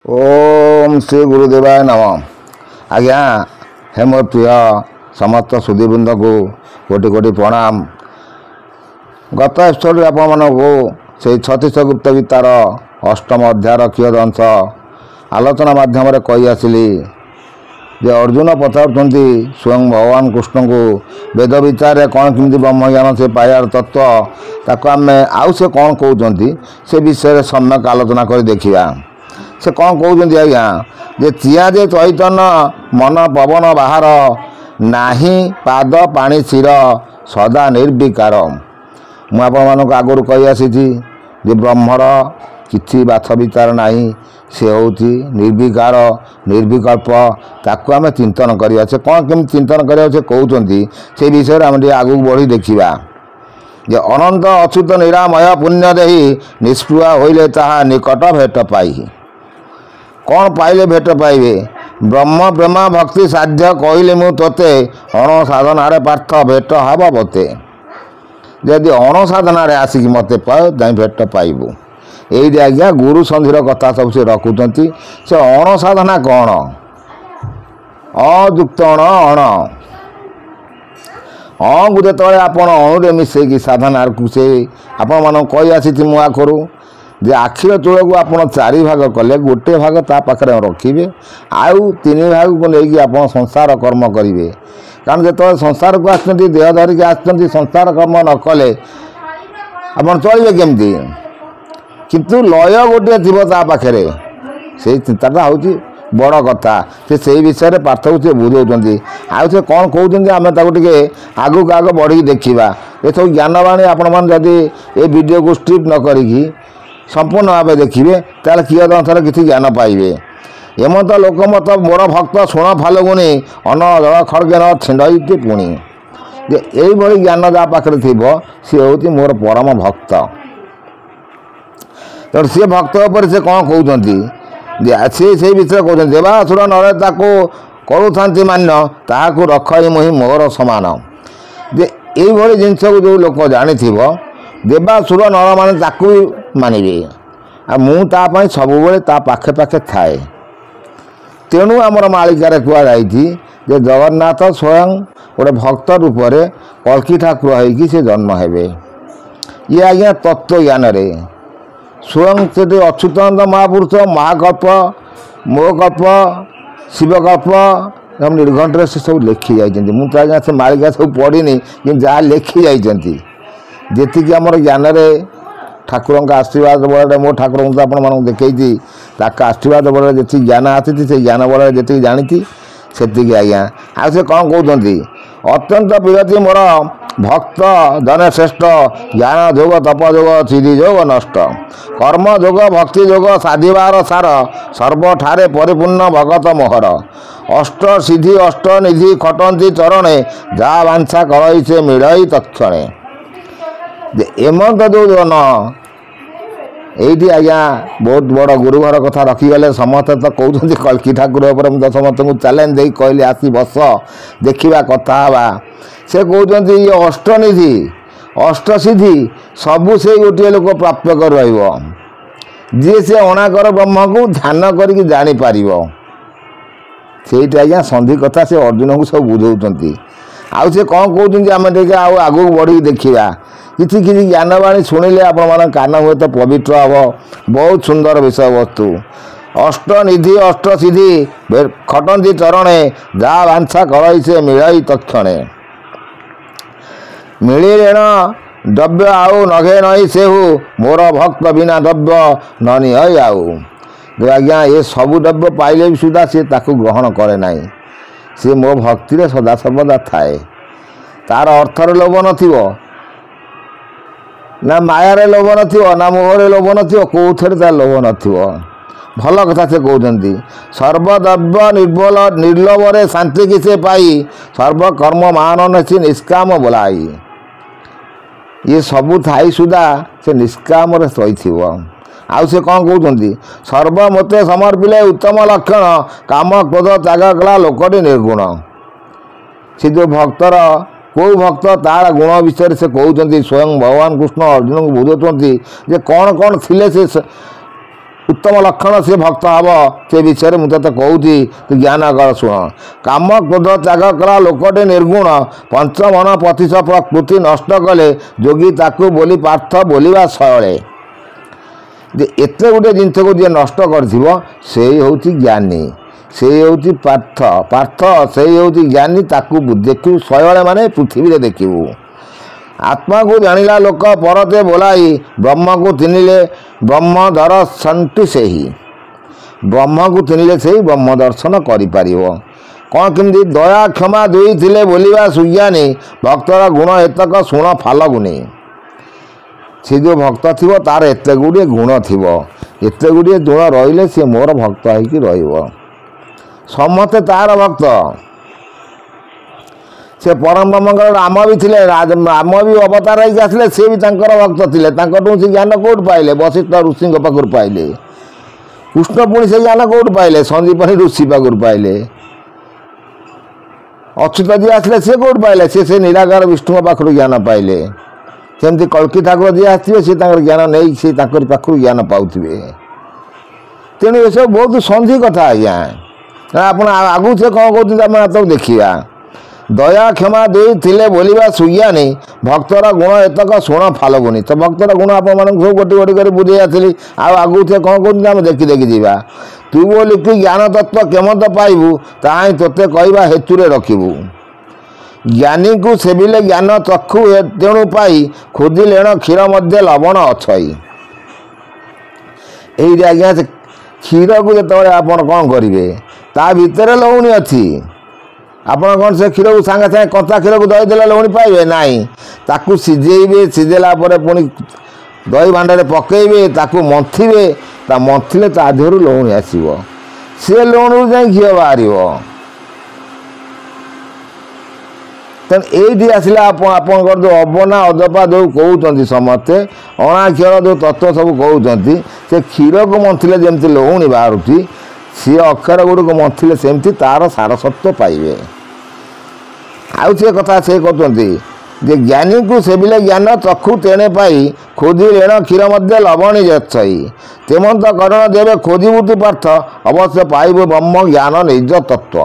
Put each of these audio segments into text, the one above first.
ओम श्री गुरुदेवाय नम। आज्ञा हे मोर प्रिय समस्त सुधीवृंद को कोटि कोटि प्रणाम। गत एपिसोड से छत्तीस गुप्त गीतार अष्टम अध्याय कियदंश आलोचना माध्यम कही आसिली जे अर्जुन पचारुंट स्वयं भगवान कृष्ण को वेद विचार कौन केमती ब्रह्म ज्ञान से पायार तत्व ताको आम आउ से कौन कहते से विषय सम्यक आलोचना कर देखा से कौन कहते आज्ञा जे चिया जे चैतन्य मन पवन बाहर नाही पाद पानी शिर सदा निर्विकार। मुझे आगुरी कही आसी जे ब्रह्मर किसी बाथ विचार नहीं से हूँ निर्विकार निर्विकल्प ताकू आम चिंतन करिया से कौन केमती चिंतन करिया से कहते से विषय आम आगू बढ़ी देखा जे अनंत अच्युत निरामय पुण्य देही निष्ठुआ होइले ताहा निकट भेट पाई। कौन पाइले भेट पाइबे ब्रह्म प्रेम भक्ति साध्य कहले मु तोते अणसाधनारे पार्थ भेट हब बते। जदि अणसाधनारे आसिक मते पाओ जाई भेट पाइबू। यही आज्ञा गुरु संधिर कथा सब से रखुंट से अणसाधना कौन अयुक्त अण को जो आपण अणुरे मिसेकी साधना से आपण कही आसी मुआ करू जे आखिर चूल को आप चारि भाग कले गोटे भाग ता पाखे रखिए आउ तीन भाग को लेकिन आप संसार कर्म करेंगे। कारण जो संसार को आस देह धरिक आस संसार कर्म न कले आप चलिए केमती किंतु लय गोटे थी पाखे से चिंताटा हूँ बड़ कथा से विषय पाठ को बुझाऊँ आउ से कौन कहते आम टे आगू आग बढ़ी देखा ये सब ज्ञानवाणी आपण जदि ये वीडियो को स्ट्रिप न करी संपूर्ण भाव देखिए ताल कियदंशर किसी ज्ञान पाइबे। एमत लोकमत मोर भक्त शुण फालुगुनी अन जल खड़गेन छिंडईति पुणी जे यही ज्ञान जहाँ पाखे थी सी हूँ मोर परम भक्त। तो सी भक्त पर से कौन कहते से विषय कहते देवासुर नरे ताको करूथांति मान्य ताहाकु रखई मुहि मोर समान। जे यही जिनस को जो लोक जानी देवासुर नर माने ताकू मानिबे आ मुझे सब पाखे पाखे थाए। तेणु आमर मालिकार कहुई जे जगन्नाथ स्वयं गोटे भक्त रूप से कल्की ठाकुर होगी से जन्म हेबे। ये आज्ञा तत्व ज्ञान रे स्वयं से अच्युतानंद महापुरुष महाकल्प मोहकल्प शिवकल्प निर्घंट से सब लिखी जाती। मुझे आज्ञा से मालिका सब पढ़ी कि जहाँ लिखी जाती जी आमर ज्ञान ठाकुर का आशीर्वाद बल मो ठाकुर को आपण देखी आशीर्वाद बल जी ज्ञान आसी से ज्ञान बल जी जानी से आज्ञा आ से कौन कहते अत्यंत प्रियति मोर भक्त जन श्रेष्ठ ज्ञान जोग तप जोग सिद्धि जोग नष्ट कर्म जोग भक्ति जोग साधिबार सार सर्वठारे परिपूर्ण भगत मोहर अष्ट सिद्धि अष्ट निधि खटंती चरणे जा बांछा करई से मिड़ई तक्षणे। एमत जो जन ये आज्ञा बहुत बड़ गुरुघर कथा रखीगले समस्ते तो कहते कल्की ठाकुर मुझे समस्त को चैलेंज दे कहली आसी बस देखा कथा हवा से कहते ये अष्टनिधि अष्टसिद्धि सबू से गोटे लोक प्राप्य कर जी से अणाकर ब्रह्म को ध्यान करके जापर से आज्ञा संधि कथा से अर्जुन को सब बुझाऊँ। आउ से कौन कहते आम टे आगू बढ़ी देखा किसी किसी ज्ञानवाणी शुणिले आपण कान हुए तो पवित्र हम बहुत सुंदर विषय वस्तु अष्ट निधि अष्ट सिद्धि खटंती चरणे जहाँ बांछा करई से मिड़ई तक्षणे मिलिलेण द्रव्य आउ नघे नई सेहु मोर भक्त बिना द्रव्य न निहई आउ। आज्ञा ये सबू द्रव्य पाइले भी सुधा सी ताकू ग्रहण करे ना सी मो भक्ति सदा सर्वदा थाए तार अर्थर लोभ नथिबो ना मायारे लोभ नथिबो ना मोहरे लोभ नथिबो कोथरे तार लोभ नथिबो। भल कथा से कहते सर्वद्रव्य निर्बल निर्लोभरे शांति किसे पाई सर्वकर्म मान से निष्काम बोलाई। ये सबू थाई सुधा से निष्काम सही आउ से कौन कहते सर्वमते समर्पिले उत्तम लक्षण काम क्रोध त्याग कला लोकटी निर्गुण। से जो भक्तर को भक्त तार गुण विषय से कहते स्वयं भगवान कृष्ण अर्जुन को बुझाते जे कौन कौन थिले से उत्तम लक्षण से भक्त हम से विषय मुझे कहूँ तू ज्ञान कर शुण काम क्रोध त्याग कला लोकटे निर्गुण पंच मन पथिश प्रकृति नष्ट कले जोगी ताकू बोली पार्थ बोलवा शैले जे एत गोटे जिनस को जी नष्ट कर हूँ ज्ञानी से हूँ पार्थ पार्थ से हूँ ज्ञानी ताकू देखू शैले माने पृथ्वी देखू आत्मा को जानिला लोक परते बोलाई ब्रह्म को चिन्हले ब्रह्म दर्शन से ही ब्रह्म को चिन्हले से ही ब्रह्म दर्शन करि परिबो कौन केमती दया क्षमा दुई थिले बोलिबा सुज्ञानी भक्तर गुण एतक शुण फालगुनी से जो भक्त थिबो तार एते गुड़िए गुण थिबो एते गुड़िए गुण रहिले से मोर भक्त होइकी रहिबो समस्ते तार भक्त से परम ब्रह्मकर राम भी थे राम भी अवतार आसले सी भी भक्त थे से ज्ञान कौट पाइले वशिष्ठ ऋषि पाखर पाइले कृष्ण पुणी से ज्ञान कौट पाइले संदीपनी ऋषि पाखर पाइले अच्युत जी आसले सी कौट पाइले से निराकार विष्णु पाखर ज्ञान पाइले सेमती कल्की ठाकुर जी आसवे सी ज्ञान नहीं सी पाखर ज्ञान पाथे तेणु ये सब बहुत संधि कथा आज्ञा आप आगु से कौन कहते देखा दया क्षमा दे थिले बोलिबा सुज्ञानी भक्तर गुण एतक शुण फालगुनी तो भक्तर गुण आप सब गोटी गोटी कर बुझे आसली आगु थे कौन कहते आम देखी देखी जावा तू बोली कि ज्ञान तत्व केमत पाइबू ताही तोते कहवा हेतुरे रखिबू ज्ञानी को सेविले ज्ञान चक्षु तेणु पाई खोजिलेण क्षीर मध्य लवण अच्छई आज्ञा क्षीर को जो आप कौन करेंगे ता भितर लवणी अच्छी आपड़ कौन से क्षीर को सांगे सांगे कच्चा क्षीर को दही देले लवणी पाइबे नाई ताकू सिझेबे सिझेला पुणी दही भांडे पकेबे ताकू मंथिबे ता मंथिले ता देहरु लवणी आसीबो से लवणी जाई घी बाहर तेणु ये आसले आपंकर जो अबना अदपा जो कहते समस्ते अणा क्षीर जो तत्व सब कहते से क्षीर को मंथिले जमी लवणी बाहर सी अक्षर गुड़ को मंथिले सेमती तार सारसत्व पाइबे आउ से कथा से कहते जे ज्ञानी को सेविले ज्ञान चक्षु तेणे पाई खोजी ऋण क्षीर मध्य लवणी जई तेमंत करण देवे खोजबू पार्थ अवश्य पाइबू ब्रह्म ज्ञान निज तत्व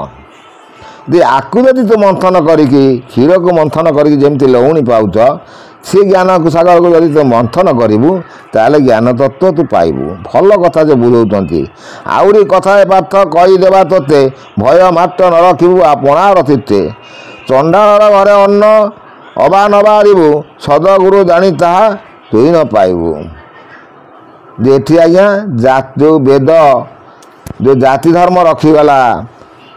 दे आकु जदि तू मंथन करिकी क्षीर को मंथन करिकी जेमती लवणी पाउछ से ज्ञान को सागर को जदि तू मंथन करू ताले ज्ञान तत्व तू पाइबू भल कथा जो बुझौती आउरी कथा पार्थ कहीदेवा तोते भय मात्र न रखिबू आपणार चित्ते चंडाल घरे अन्न अबा न बारू सदगुरु जानी ताहा तुई न पाइबू जेठी आज्ञा जो वेद जो जाति धर्म रखीगला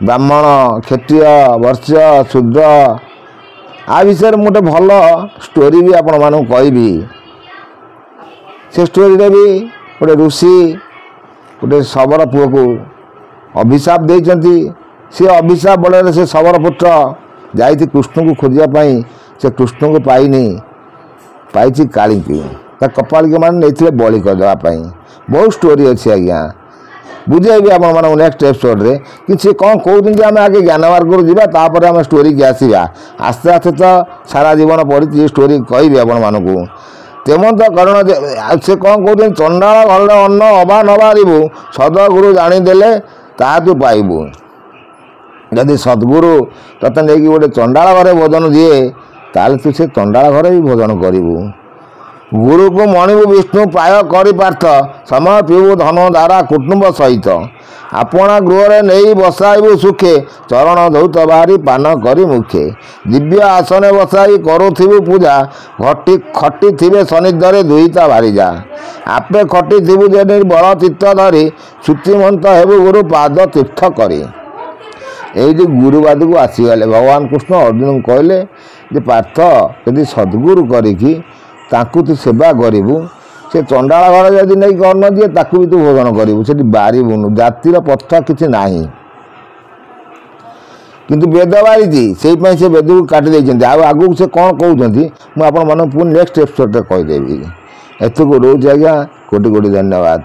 ब्राह्मण क्षत्रिय वर्ष्य शूद्र आ विषय गोटे भल स्टोरी भी आपण मानू कहबी से स्टोरी भी गोटे ऋषि गोटे शबर पुओ को अभिशाप देइचंती से अभिशाप बल से शबर पुत्र जाई कृष्ण को खोजापी से कृष्ण को पाइनी पाई काली की कपाल के मान नहीं बलि करदेवाई बहुत स्टोरी अच्छी आज्ञा बुझेबी आप नेक्स्ट एपिसोड रे कि कौन कहते आम आगे ज्ञान मार्ग जापर आम स्टोरी की आसवा आस्ते आस्ते तो सारा जीवन पड़ी स्टोरी कहबी आपण तेमंत कारण से कौन कहते चंडाल घर अन्न अबा न बारू सदगुरु जाणीदे ता तू पाइबू जदि सद्गुरु तते नहीं गोटे चंडाल घरे भोजन दिए ताल तू से चंडाल घरे भी भोजन करू गुरु को मणिबू विष्णु प्राय करि पार्थ समय पीबू धन द्वारा कुटुंब सहित आपणा गृह नहीं बसाइबू सुखे चरण धौत बाहरी पान करी मुखे दिव्य आसने बसाई करुथिबू पूजा घटी खटी थिबे सनिधरे दुईता भारीजा आपे खटी थिबू जेनि बड़ तीर्थ धरी श्रुतिमंत हेबू गुरु पाद तीर्थ करी ये गुरुवाद को आसीगले भगवान कृष्ण अर्जुन को कहले पार्थ यदि सद्गुरु करी तू सेवा करू से चंडाल घर जदि नहीं अन्न दिए ताकू भी तू भोजन करू से बारूनु जातिर पथा कि ना किंतु वेद बारी से वेद को काटी आगू से कौन कहते मुझे पुणी नेक्स्ट एपिसोड कहीदेवी एतक रोज आज्ञा कोटि कोटि धन्यवाद।